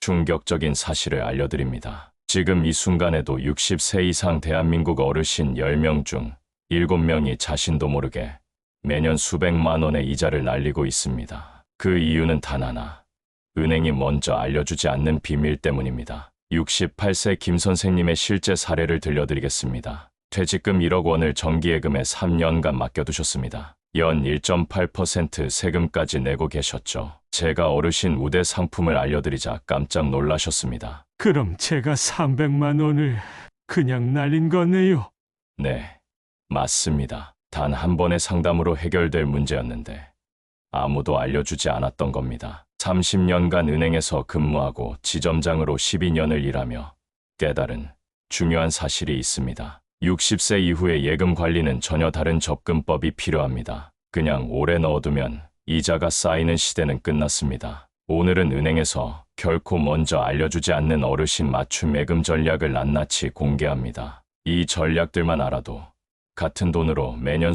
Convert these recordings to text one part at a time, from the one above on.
충격적인 사실을 알려드립니다. 지금 이 순간에도 60세 이상 대한민국 어르신 10명 중 7명이 자신도 모르게 매년 수백만 원의 이자를 날리고 있습니다. 그 이유는 단 하나. 은행이 먼저 알려주지 않는 비밀 때문입니다. 68세 김 선생님의 실제 사례를 들려드리겠습니다. 퇴직금 1억 원을 정기예금에 3년간 맡겨두셨습니다. 연 1.8% 세금까지 내고 계셨죠. 제가 어르신 우대 상품을 알려드리자 깜짝 놀라셨습니다. 그럼 제가 300만 원을 그냥 날린 거네요. 네, 맞습니다. 단 한 번의 상담으로 해결될 문제였는데 아무도 알려주지 않았던 겁니다. 30년간 은행에서 근무하고 지점장으로 12년을 일하며 깨달은 중요한 사실이 있습니다. 60세 이후의 예금 관리는 전혀 다른 접근법이 필요합니다. 그냥 오래 넣어두면 이자가 쌓이는 시대는 끝났습니다. 오늘은 은행에서 결코 먼저 알려주지 않는 어르신 맞춤 예금 전략을 낱낱이 공개합니다. 이 전략들만 알아도 같은 돈으로 매년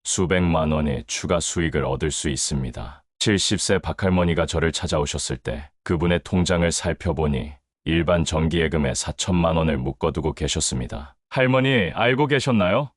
수백만 원의 추가 수익을 얻을 수 있습니다. 70세 박할머니가 저를 찾아오셨을 때 그분의 통장을 살펴보니 일반 정기예금에 4천만 원을 묶어두고 계셨습니다. 할머니, 알고 계셨나요?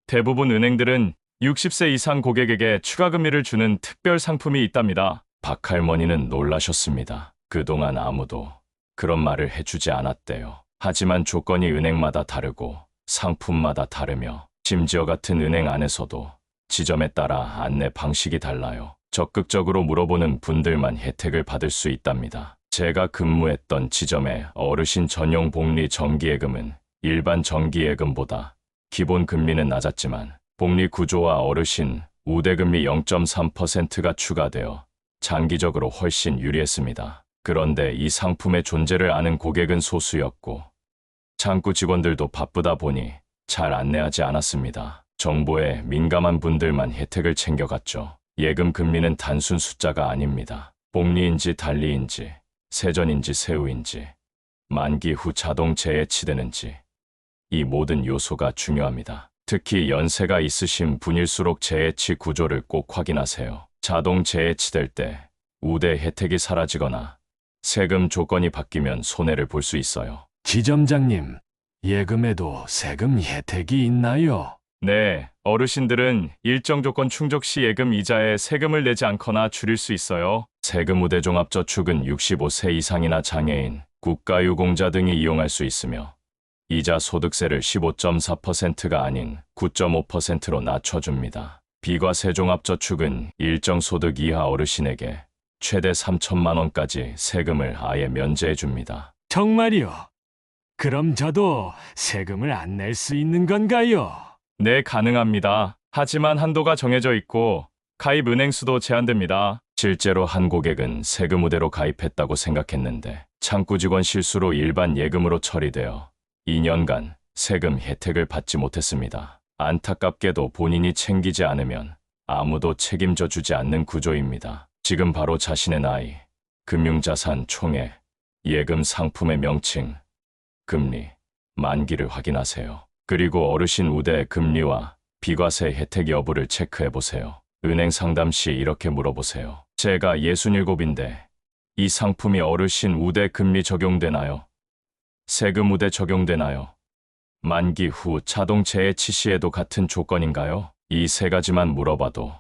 대부분 은행들은 60세 이상 고객에게 추가 금리를 주는 특별 상품이 있답니다. 박할머니는 놀라셨습니다. 그동안 아무도 그런 말을 해주지 않았대요. 하지만 조건이 은행마다 다르고 상품마다 다르며 심지어 같은 은행 안에서도 지점에 따라 안내 방식이 달라요. 적극적으로 물어보는 분들만 혜택을 받을 수 있답니다. 제가 근무했던 지점의 어르신 전용 복리 정기예금은 일반 정기예금보다 기본 금리는 낮았지만 복리 구조와 어르신 우대금리 0.3%가 추가되어 장기적으로 훨씬 유리했습니다. 그런데 이 상품의 존재를 아는 고객은 소수였고 창구 직원들도 바쁘다 보니 잘 안내하지 않았습니다. 정보에 민감한 분들만 혜택을 챙겨갔죠. 예금 금리는 단순 숫자가 아닙니다. 복리인지 달리인지 세전인지 세후인지 만기 후 자동 재해치되는지 이 모든 요소가 중요합니다. 특히 연세가 있으신 분일수록 재해치 구조를 꼭 확인하세요. 자동 재해치될 때 우대 혜택이 사라지거나 세금 조건이 바뀌면 손해를 볼 수 있어요. 지점장님, 예금에도 세금 혜택이 있나요? 네, 어르신들은 일정 조건 충족 시 예금 이자에 세금을 내지 않거나 줄일 수 있어요. 세금 우대 종합저축은 65세 이상이나 장애인, 국가유공자 등이 이용할 수 있으며 이자 소득세를 15.4%가 아닌 9.5%로 낮춰줍니다. 비과세 종합저축은 일정 소득 이하 어르신에게 최대 3천만 원까지 세금을 아예 면제해줍니다. 정말요? 그럼 저도 세금을 안 낼 수 있는 건가요? 네, 가능합니다. 하지만 한도가 정해져 있고 가입 은행 수도 제한됩니다. 실제로 한 고객은 세금 우대로 가입했다고 생각했는데 창구 직원 실수로 일반 예금으로 처리되어 2년간 세금 혜택을 받지 못했습니다. 안타깝게도 본인이 챙기지 않으면 아무도 책임져 주지 않는 구조입니다. 지금 바로 자신의 나이, 금융자산 총액, 예금 상품의 명칭, 금리, 만기를 확인하세요. 그리고 어르신 우대 금리와 비과세 혜택 여부를 체크해보세요. 은행 상담 시 이렇게 물어보세요. 제가 67인데 이 상품이 어르신 우대 금리 적용되나요? 세금 우대 적용되나요? 만기 후 자동 재해치 시에도 같은 조건인가요? 이 세 가지만 물어봐도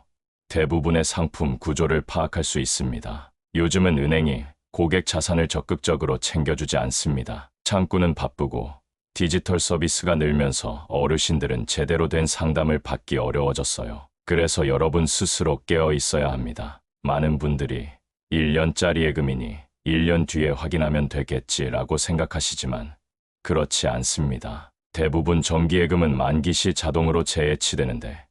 대부분의 상품 구조를 파악할 수 있습니다. 요즘은 은행이 고객 자산을 적극적으로 챙겨주지 않습니다. 창구는 바쁘고 디지털 서비스가 늘면서 어르신들은 제대로 된 상담을 받기 어려워졌어요. 그래서 여러분 스스로 깨어 있어야 합니다. 많은 분들이 1년짜리 예금이니 1년 뒤에 확인하면 되겠지라고 생각하시지만 그렇지 않습니다. 대부분 정기예금은 만기 시 자동으로 재해치되는데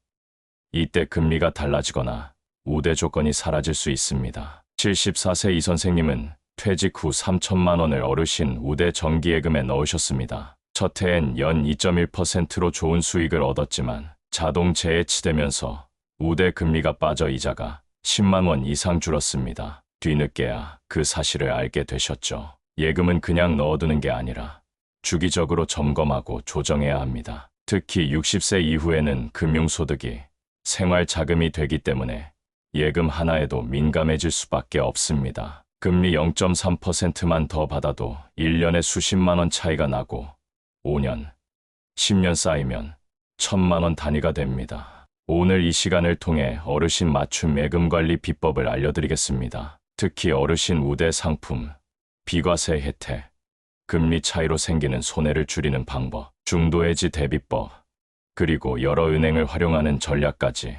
이때 금리가 달라지거나 우대 조건이 사라질 수 있습니다. 74세 이 선생님은 퇴직 후 3천만 원을 어르신 우대 정기예금에 넣으셨습니다. 첫 해엔 연 2.1%로 좋은 수익을 얻었지만 자동 재해치되면서 우대 금리가 빠져 이자가 10만 원 이상 줄었습니다. 뒤늦게야 그 사실을 알게 되셨죠. 예금은 그냥 넣어두는 게 아니라 주기적으로 점검하고 조정해야 합니다. 특히 60세 이후에는 금융소득이 생활 자금이 되기 때문에 예금 하나에도 민감해질 수밖에 없습니다. 금리 0.3%만 더 받아도 1년에 수십만 원 차이가 나고 5년, 10년 쌓이면 1,000만 원 단위가 됩니다. 오늘 이 시간을 통해 어르신 맞춤 예금 관리 비법을 알려드리겠습니다. 특히 어르신 우대 상품, 비과세 혜택, 금리 차이로 생기는 손해를 줄이는 방법, 중도해지 대비법, 그리고 여러 은행을 활용하는 전략까지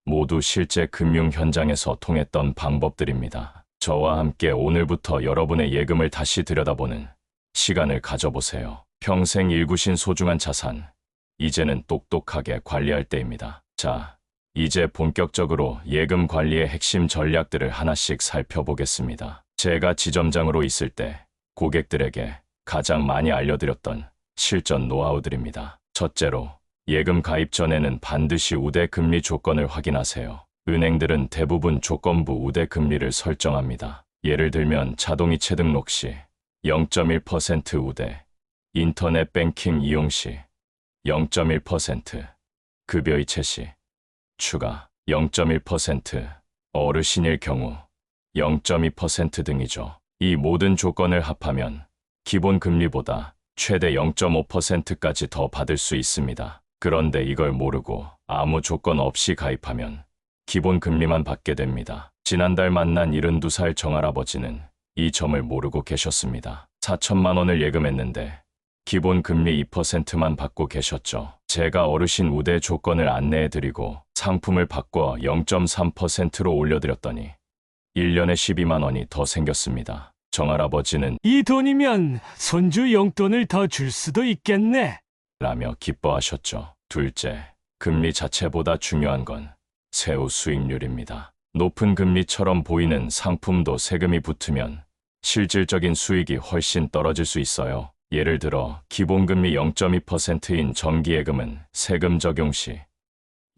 모두 실제 금융 현장에서 통했던 방법들입니다. 저와 함께 오늘부터 여러분의 예금을 다시 들여다보는 시간을 가져보세요. 평생 일구신 소중한 자산, 이제는 똑똑하게 관리할 때입니다. 자, 이제 본격적으로 예금 관리의 핵심 전략들을 하나씩 살펴보겠습니다. 제가 지점장으로 있을 때 고객들에게 가장 많이 알려드렸던 실전 노하우들입니다. 첫째로, 예금 가입 전에는 반드시 우대 금리 조건을 확인하세요. 은행들은 대부분 조건부 우대 금리를 설정합니다. 예를 들면 자동이체 등록 시 0.1% 우대, 인터넷 뱅킹 이용 시 0.1%, 급여 이체 시 추가 0.1%, 어르신일 경우 0.2% 등이죠. 이 모든 조건을 합하면 기본 금리보다 최대 0.5%까지 더 받을 수 있습니다. 그런데 이걸 모르고 아무 조건 없이 가입하면 기본 금리만 받게 됩니다. 지난달 만난 72살 정할아버지는 이 점을 모르고 계셨습니다. 4천만 원을 예금했는데 기본 금리 2%만 받고 계셨죠. 제가 어르신 우대 조건을 안내해드리고 상품을 바꿔 0.3%로 올려드렸더니 1년에 12만 원이 더 생겼습니다. 정할아버지는 이 돈이면 손주 용돈을 더 줄 수도 있겠네. 라며 기뻐하셨죠. 둘째, 금리 자체보다 중요한 건 세후 수익률입니다. 높은 금리처럼 보이는 상품도 세금이 붙으면 실질적인 수익이 훨씬 떨어질 수 있어요. 예를 들어 기본금리 0.2%인 정기예금은 세금 적용 시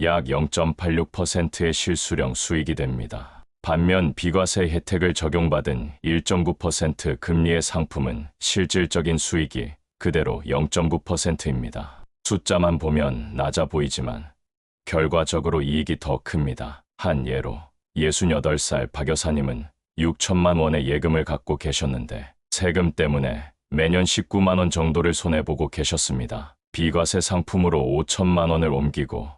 약 0.86%의 실수령 수익이 됩니다. 반면 비과세 혜택을 적용받은 1.9% 금리의 상품은 실질적인 수익이 그대로 0.9%입니다. 숫자만 보면 낮아 보이지만 결과적으로 이익이 더 큽니다. 한 예로 68살 박 여사님은 6천만 원의 예금을 갖고 계셨는데 세금 때문에 매년 19만 원 정도를 손해보고 계셨습니다. 비과세 상품으로 5천만 원을 옮기고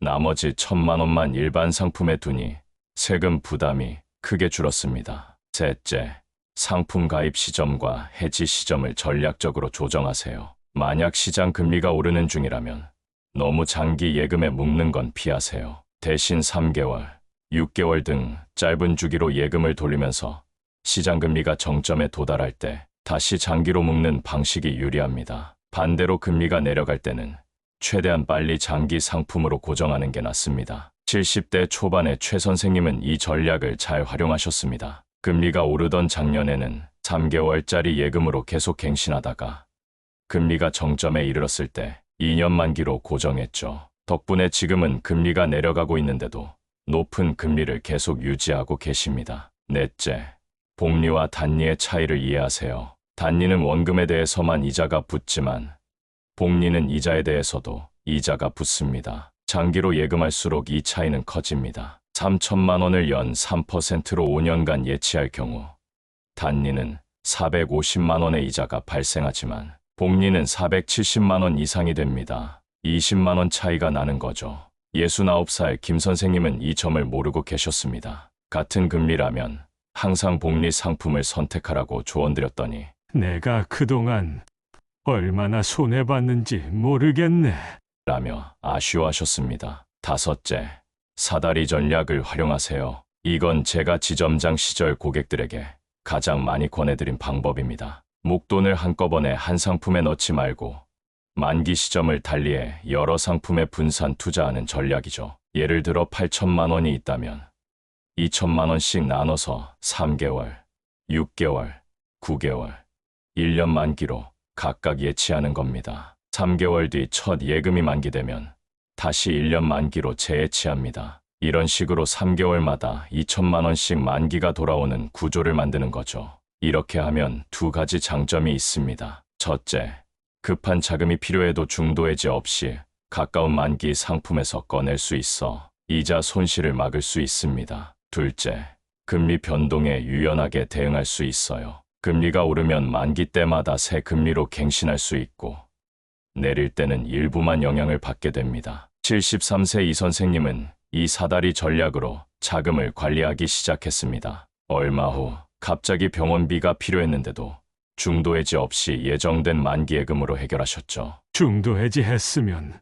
나머지 1,000만 원만 일반 상품에 두니 세금 부담이 크게 줄었습니다. 셋째, 상품 가입 시점과 해지 시점을 전략적으로 조정하세요. 만약 시장 금리가 오르는 중이라면 너무 장기 예금에 묶는 건 피하세요. 대신 3개월, 6개월 등 짧은 주기로 예금을 돌리면서 시장 금리가 정점에 도달할 때 다시 장기로 묶는 방식이 유리합니다. 반대로 금리가 내려갈 때는 최대한 빨리 장기 상품으로 고정하는 게 낫습니다. 70대 초반의 최 선생님은 이 전략을 잘 활용하셨습니다. 금리가 오르던 작년에는 3개월짜리 예금으로 계속 갱신하다가 금리가 정점에 이르렀을 때 2년 만기로 고정했죠. 덕분에 지금은 금리가 내려가고 있는데도 높은 금리를 계속 유지하고 계십니다. 넷째, 복리와 단리의 차이를 이해하세요. 단리는 원금에 대해서만 이자가 붙지만 복리는 이자에 대해서도 이자가 붙습니다. 장기로 예금할수록 이 차이는 커집니다. 3천만 원을 연 3%로 5년간 예치할 경우 단리는 450만 원의 이자가 발생하지만 복리는 470만 원 이상이 됩니다. 20만 원 차이가 나는 거죠. 69살 김 선생님은 이 점을 모르고 계셨습니다. 같은 금리라면 항상 복리 상품을 선택하라고 조언드렸더니 내가 그동안 얼마나 손해봤는지 모르겠네. 라며 아쉬워하셨습니다. 다섯째, 사다리 전략을 활용하세요. 이건 제가 지점장 시절 고객들에게 가장 많이 권해드린 방법입니다. 목돈을 한꺼번에 한 상품에 넣지 말고 만기 시점을 달리해 여러 상품에 분산 투자하는 전략이죠. 예를 들어 8천만 원이 있다면 2천만 원씩 나눠서 3개월, 6개월, 9개월, 1년 만기로 각각 예치하는 겁니다. 3개월 뒤 첫 예금이 만기되면 다시 1년 만기로 재예치합니다. 이런 식으로 3개월마다 2천만 원씩 만기가 돌아오는 구조를 만드는 거죠. 이렇게 하면 두 가지 장점이 있습니다. 첫째, 급한 자금이 필요해도 중도해지 없이 가까운 만기 상품에서 꺼낼 수 있어 이자 손실을 막을 수 있습니다. 둘째, 금리 변동에 유연하게 대응할 수 있어요. 금리가 오르면 만기 때마다 새 금리로 갱신할 수 있고 내릴 때는 일부만 영향을 받게 됩니다. 73세 이 선생님은 이 사다리 전략으로 자금을 관리하기 시작했습니다. 얼마 후 갑자기 병원비가 필요했는데도 중도해지 없이 예정된 만기 예금으로 해결하셨죠. 중도 해지했으면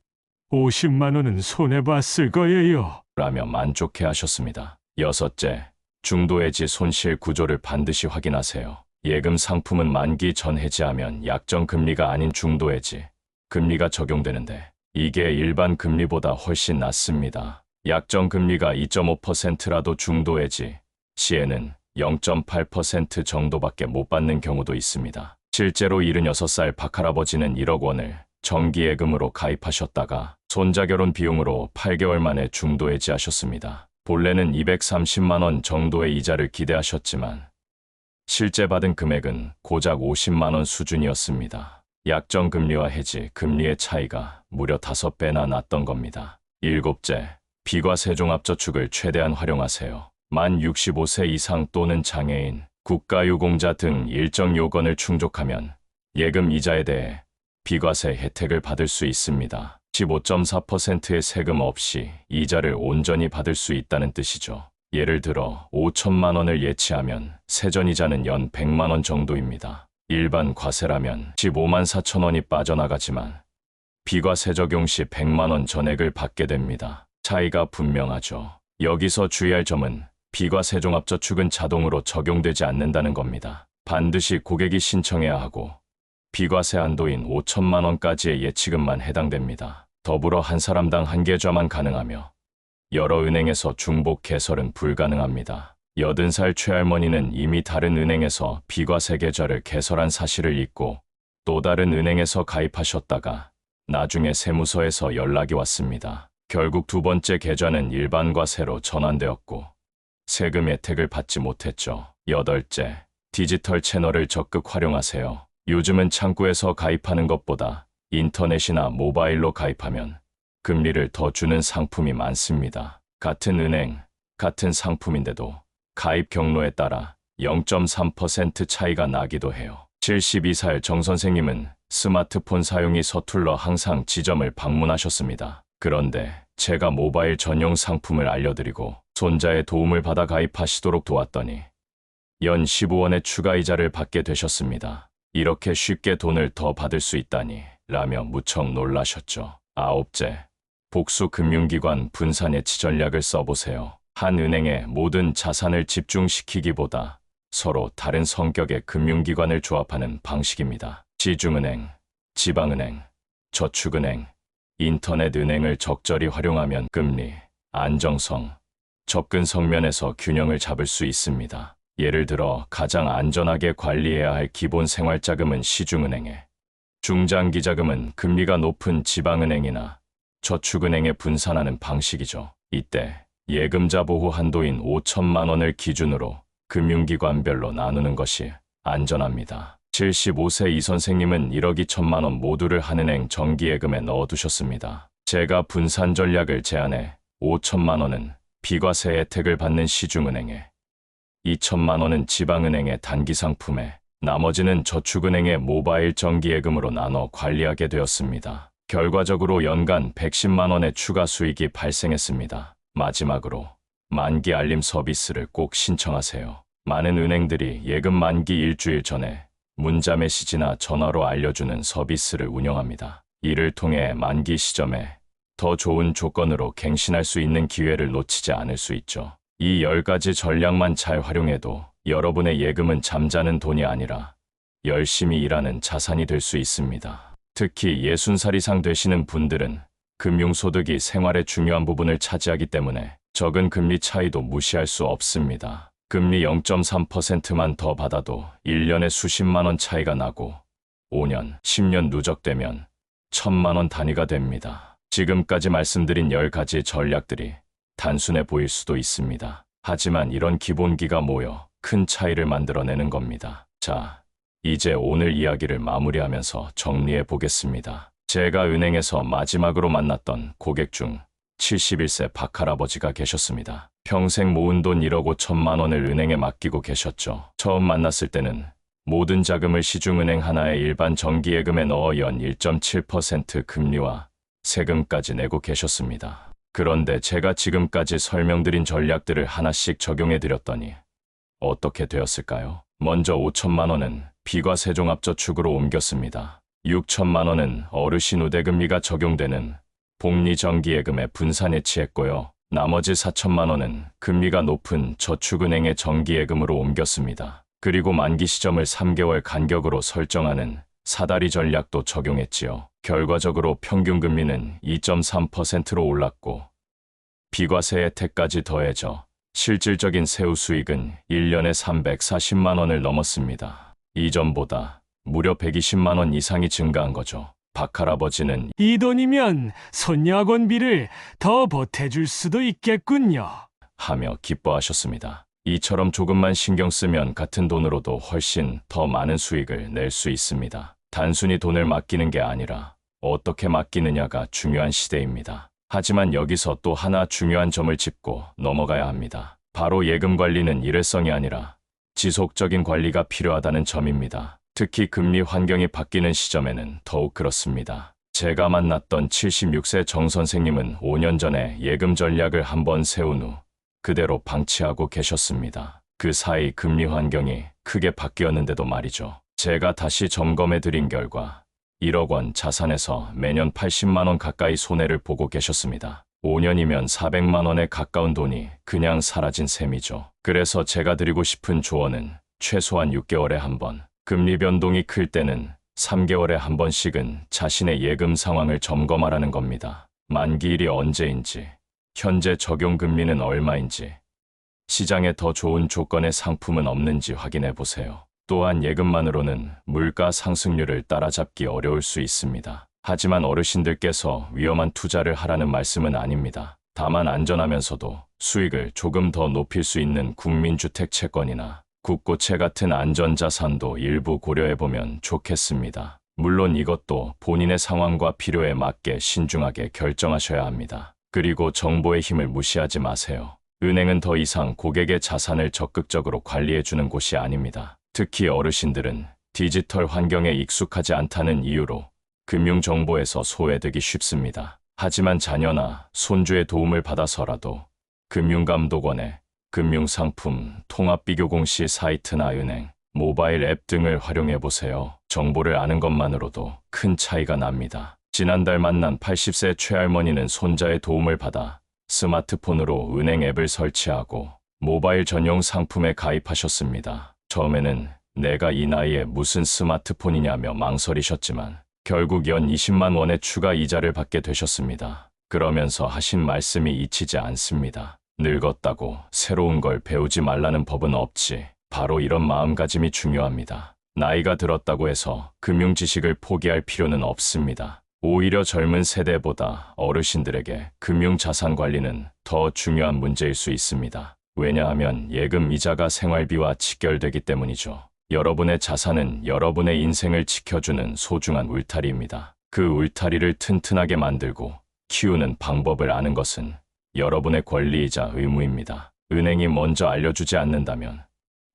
50만 원은 손해봤을 거예요. 라며 만족해 하셨습니다. 여섯째, 중도해지 손실 구조를 반드시 확인하세요. 예금 상품은 만기 전 해지하면 약정 금리가 아닌 중도해지 금리가 적용되는데 이게 일반 금리보다 훨씬 낮습니다. 약정 금리가 2.5%라도 중도해지 시에는 0.8% 정도밖에 못 받는 경우도 있습니다. 실제로 76살 박할아버지는 1억 원을 정기예금으로 가입하셨다가 손자 결혼 비용으로 8개월 만에 중도해지하셨습니다. 본래는 230만 원 정도의 이자를 기대하셨지만 실제 받은 금액은 고작 50만 원 수준이었습니다. 약정 금리와 해지 금리의 차이가 무려 5배나 났던 겁니다. 일곱째, 비과세종합저축을 최대한 활용하세요. 만 65세 이상 또는 장애인, 국가유공자 등 일정 요건을 충족하면 예금 이자에 대해 비과세 혜택을 받을 수 있습니다. 15.4%의 세금 없이 이자를 온전히 받을 수 있다는 뜻이죠. 예를 들어 5천만 원을 예치하면 세전이자는 연 100만 원 정도입니다. 일반 과세라면 15만 4천 원이 빠져나가지만 비과세 적용 시 100만 원 전액을 받게 됩니다. 차이가 분명하죠. 여기서 주의할 점은 비과세 종합저축은 자동으로 적용되지 않는다는 겁니다. 반드시 고객이 신청해야 하고 비과세 한도인 5천만 원까지의 예치금만 해당됩니다. 더불어 한 사람당 한 계좌만 가능하며 여러 은행에서 중복 개설은 불가능합니다. 80살 최할머니는 이미 다른 은행에서 비과세 계좌를 개설한 사실을 잊고 또 다른 은행에서 가입하셨다가 나중에 세무서에서 연락이 왔습니다. 결국 두 번째 계좌는 일반 과세로 전환되었고 세금 혜택을 받지 못했죠. 여덟째, 디지털 채널을 적극 활용하세요. 요즘은 창구에서 가입하는 것보다 인터넷이나 모바일로 가입하면 금리를 더 주는 상품이 많습니다. 같은 은행, 같은 상품인데도 가입 경로에 따라 0.3% 차이가 나기도 해요. 72살 정 선생님은 스마트폰 사용이 서툴러 항상 지점을 방문하셨습니다. 그런데 제가 모바일 전용 상품을 알려드리고 손자의 도움을 받아 가입하시도록 도왔더니 연 15원의 추가 이자를 받게 되셨습니다. 이렇게 쉽게 돈을 더 받을 수 있다니 라며 무척 놀라셨죠. 아홉째, 복수 금융기관 분산 예치 전략을 써보세요. 한 은행에 모든 자산을 집중시키기보다 서로 다른 성격의 금융기관을 조합하는 방식입니다. 시중은행, 지방은행, 저축은행, 인터넷은행을 적절히 활용하면 금리, 안정성, 접근성 면에서 균형을 잡을 수 있습니다. 예를 들어 가장 안전하게 관리해야 할 기본 생활자금은 시중은행에, 중장기자금은 금리가 높은 지방은행이나 저축은행에 분산하는 방식이죠. 이때 예금자 보호 한도인 5천만 원을 기준으로 금융기관별로 나누는 것이 안전합니다. 75세 이 선생님은 1억 2천만 원 모두를 한은행 정기예금에 넣어두셨습니다. 제가 분산 전략을 제안해 5천만 원은 비과세 혜택을 받는 시중은행에, 2천만 원은 지방은행의 단기상품에, 나머지는 저축은행의 모바일 정기예금으로 나눠 관리하게 되었습니다. 결과적으로 연간 110만 원의 추가 수익이 발생했습니다. 마지막으로 만기 알림 서비스를 꼭 신청하세요. 많은 은행들이 예금 만기 일주일 전에 문자 메시지나 전화로 알려주는 서비스를 운영합니다. 이를 통해 만기 시점에 더 좋은 조건으로 갱신할 수 있는 기회를 놓치지 않을 수 있죠. 이 10가지 전략만 잘 활용해도 여러분의 예금은 잠자는 돈이 아니라 열심히 일하는 자산이 될 수 있습니다. 특히 60살 이상 되시는 분들은 금융소득이 생활의 중요한 부분을 차지하기 때문에 적은 금리 차이도 무시할 수 없습니다. 금리 0.3%만 더 받아도 1년에 수십만 원 차이가 나고 5년, 10년 누적되면 1,000만 원 단위가 됩니다. 지금까지 말씀드린 10가지 전략들이 단순해 보일 수도 있습니다. 하지만 이런 기본기가 모여 큰 차이를 만들어내는 겁니다. 자, 이제 오늘 이야기를 마무리하면서 정리해 보겠습니다. 제가 은행에서 마지막으로 만났던 고객 중 71세 박할아버지가 계셨습니다. 평생 모은 돈 1억 5천만 원을 은행에 맡기고 계셨죠. 처음 만났을 때는 모든 자금을 시중은행 하나의 일반 정기예금에 넣어 연 1.7% 금리와 세금까지 내고 계셨습니다. 그런데 제가 지금까지 설명드린 전략들을 하나씩 적용해 드렸더니 어떻게 되었을까요? 먼저 5천만 원은 비과세종합저축으로 옮겼습니다. 6천만 원은 어르신 우대금리가 적용되는 복리정기예금에 분산해치했고요. 나머지 4천만 원은 금리가 높은 저축은행의 정기예금으로 옮겼습니다. 그리고 만기 시점을 3개월 간격으로 설정하는 사다리 전략도 적용했지요. 결과적으로 평균 금리는 2.3%로 올랐고 비과세 혜택까지 더해져 실질적인 세후 수익은 1년에 340만 원을 넘었습니다. 이전보다 무려 120만 원 이상이 증가한 거죠. 박할아버지는 이 돈이면 손녀학원비를 더 보태줄 수도 있겠군요. 하며 기뻐하셨습니다. 이처럼 조금만 신경 쓰면 같은 돈으로도 훨씬 더 많은 수익을 낼 수 있습니다. 단순히 돈을 맡기는 게 아니라 어떻게 맡기느냐가 중요한 시대입니다. 하지만 여기서 또 하나 중요한 점을 짚고 넘어가야 합니다. 바로 예금 관리는 일회성이 아니라 지속적인 관리가 필요하다는 점입니다. 특히 금리 환경이 바뀌는 시점에는 더욱 그렇습니다. 제가 만났던 76세 정 선생님은 5년 전에 예금 전략을 한번 세운 후 그대로 방치하고 계셨습니다. 그 사이 금리 환경이 크게 바뀌었는데도 말이죠. 제가 다시 점검해 드린 결과 1억 원 자산에서 매년 80만 원 가까이 손해를 보고 계셨습니다. 5년이면 400만 원에 가까운 돈이 그냥 사라진 셈이죠. 그래서 제가 드리고 싶은 조언은 최소한 6개월에 한 번, 금리 변동이 클 때는 3개월에 한 번씩은 자신의 예금 상황을 점검하라는 겁니다. 만기일이 언제인지, 현재 적용 금리는 얼마인지, 시장에 더 좋은 조건의 상품은 없는지 확인해 보세요. 또한 예금만으로는 물가 상승률을 따라잡기 어려울 수 있습니다. 하지만 어르신들께서 위험한 투자를 하라는 말씀은 아닙니다. 다만 안전하면서도 수익을 조금 더 높일 수 있는 국민주택 채권이나 국고채 같은 안전자산도 일부 고려해보면 좋겠습니다. 물론 이것도 본인의 상황과 필요에 맞게 신중하게 결정하셔야 합니다. 그리고 정보의 힘을 무시하지 마세요. 은행은 더 이상 고객의 자산을 적극적으로 관리해주는 곳이 아닙니다. 특히 어르신들은 디지털 환경에 익숙하지 않다는 이유로 금융정보에서 소외되기 쉽습니다. 하지만 자녀나 손주의 도움을 받아서라도 금융감독원의 금융상품 통합비교공시 사이트나 은행, 모바일 앱 등을 활용해보세요. 정보를 아는 것만으로도 큰 차이가 납니다. 지난달 만난 80세 최할머니는 손자의 도움을 받아 스마트폰으로 은행 앱을 설치하고 모바일 전용 상품에 가입하셨습니다. 처음에는 내가 이 나이에 무슨 스마트폰이냐며 망설이셨지만 결국 연 20만 원의 추가 이자를 받게 되셨습니다. 그러면서 하신 말씀이 잊히지 않습니다. 늙었다고 새로운 걸 배우지 말라는 법은 없지. 바로 이런 마음가짐이 중요합니다. 나이가 들었다고 해서 금융 지식을 포기할 필요는 없습니다. 오히려 젊은 세대보다 어르신들에게 금융 자산 관리는 더 중요한 문제일 수 있습니다. 왜냐하면 예금 이자가 생활비와 직결되기 때문이죠. 여러분의 자산은 여러분의 인생을 지켜주는 소중한 울타리입니다. 그 울타리를 튼튼하게 만들고 키우는 방법을 아는 것은 여러분의 권리이자 의무입니다. 은행이 먼저 알려주지 않는다면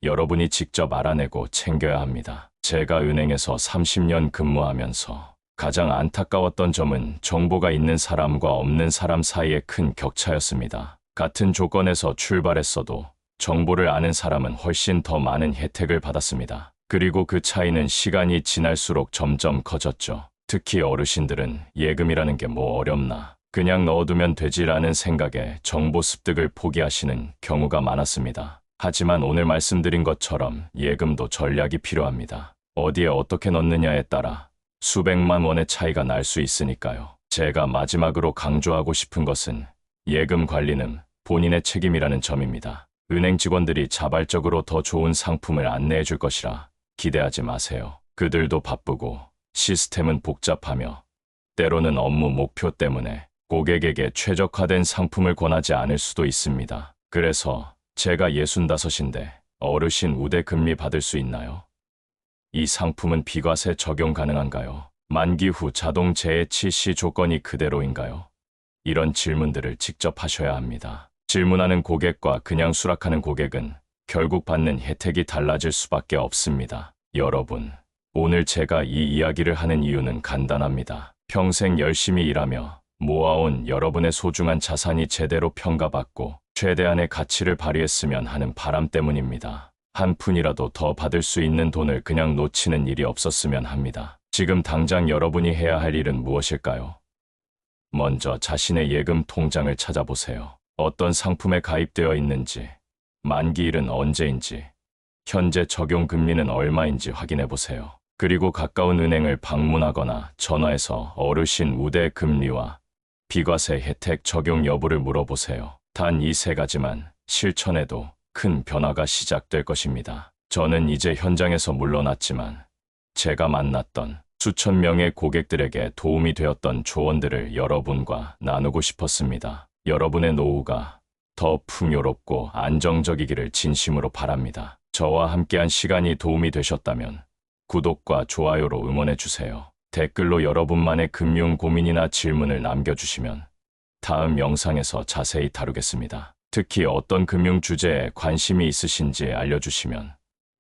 여러분이 직접 알아내고 챙겨야 합니다. 제가 은행에서 30년 근무하면서 가장 안타까웠던 점은 정보가 있는 사람과 없는 사람 사이의 큰 격차였습니다. 같은 조건에서 출발했어도 정보를 아는 사람은 훨씬 더 많은 혜택을 받았습니다. 그리고 그 차이는 시간이 지날수록 점점 커졌죠. 특히 어르신들은 예금이라는 게 뭐 어렵나, 그냥 넣어두면 되지라는 생각에 정보 습득을 포기하시는 경우가 많았습니다. 하지만 오늘 말씀드린 것처럼 예금도 전략이 필요합니다. 어디에 어떻게 넣느냐에 따라 수백만 원의 차이가 날 수 있으니까요. 제가 마지막으로 강조하고 싶은 것은 예금 관리는 본인의 책임이라는 점입니다. 은행 직원들이 자발적으로 더 좋은 상품을 안내해 줄 것이라 기대하지 마세요. 그들도 바쁘고 시스템은 복잡하며 때로는 업무 목표 때문에 고객에게 최적화된 상품을 권하지 않을 수도 있습니다. 그래서 제가 65인데 어르신 우대 금리 받을 수 있나요? 이 상품은 비과세 적용 가능한가요? 만기 후 자동 재해치 시 조건이 그대로인가요? 이런 질문들을 직접 하셔야 합니다. 질문하는 고객과 그냥 수락하는 고객은 결국 받는 혜택이 달라질 수밖에 없습니다. 여러분, 오늘 제가 이 이야기를 하는 이유는 간단합니다. 평생 열심히 일하며 모아온 여러분의 소중한 자산이 제대로 평가받고 최대한의 가치를 발휘했으면 하는 바람 때문입니다. 한 푼이라도 더 받을 수 있는 돈을 그냥 놓치는 일이 없었으면 합니다. 지금 당장 여러분이 해야 할 일은 무엇일까요? 먼저 자신의 예금 통장을 찾아보세요. 어떤 상품에 가입되어 있는지, 만기일은 언제인지, 현재 적용 금리는 얼마인지 확인해 보세요. 그리고 가까운 은행을 방문하거나 전화해서 어르신 우대 금리와 비과세 혜택 적용 여부를 물어보세요. 단 이 세 가지만 실천해도 큰 변화가 시작될 것입니다. 저는 이제 현장에서 물러났지만 제가 만났던 수천 명의 고객들에게 도움이 되었던 조언들을 여러분과 나누고 싶었습니다. 여러분의 노후가 더 풍요롭고 안정적이기를 진심으로 바랍니다. 저와 함께한 시간이 도움이 되셨다면 구독과 좋아요로 응원해 주세요. 댓글로 여러분만의 금융 고민이나 질문을 남겨주시면 다음 영상에서 자세히 다루겠습니다. 특히 어떤 금융 주제에 관심이 있으신지 알려주시면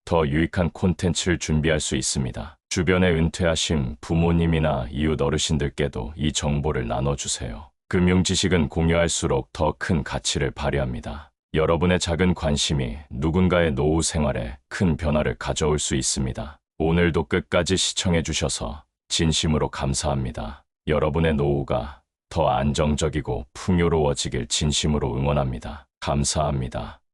더 유익한 콘텐츠를 준비할 수 있습니다. 주변에 은퇴하신 부모님이나 이웃 어르신들께도 이 정보를 나눠주세요. 금융 지식은 공유할수록 더 큰 가치를 발휘합니다. 여러분의 작은 관심이 누군가의 노후 생활에 큰 변화를 가져올 수 있습니다. 오늘도 끝까지 시청해 주셔서 진심으로 감사합니다. 여러분의 노후가 더 안정적이고 풍요로워지길 진심으로 응원합니다. 감사합니다.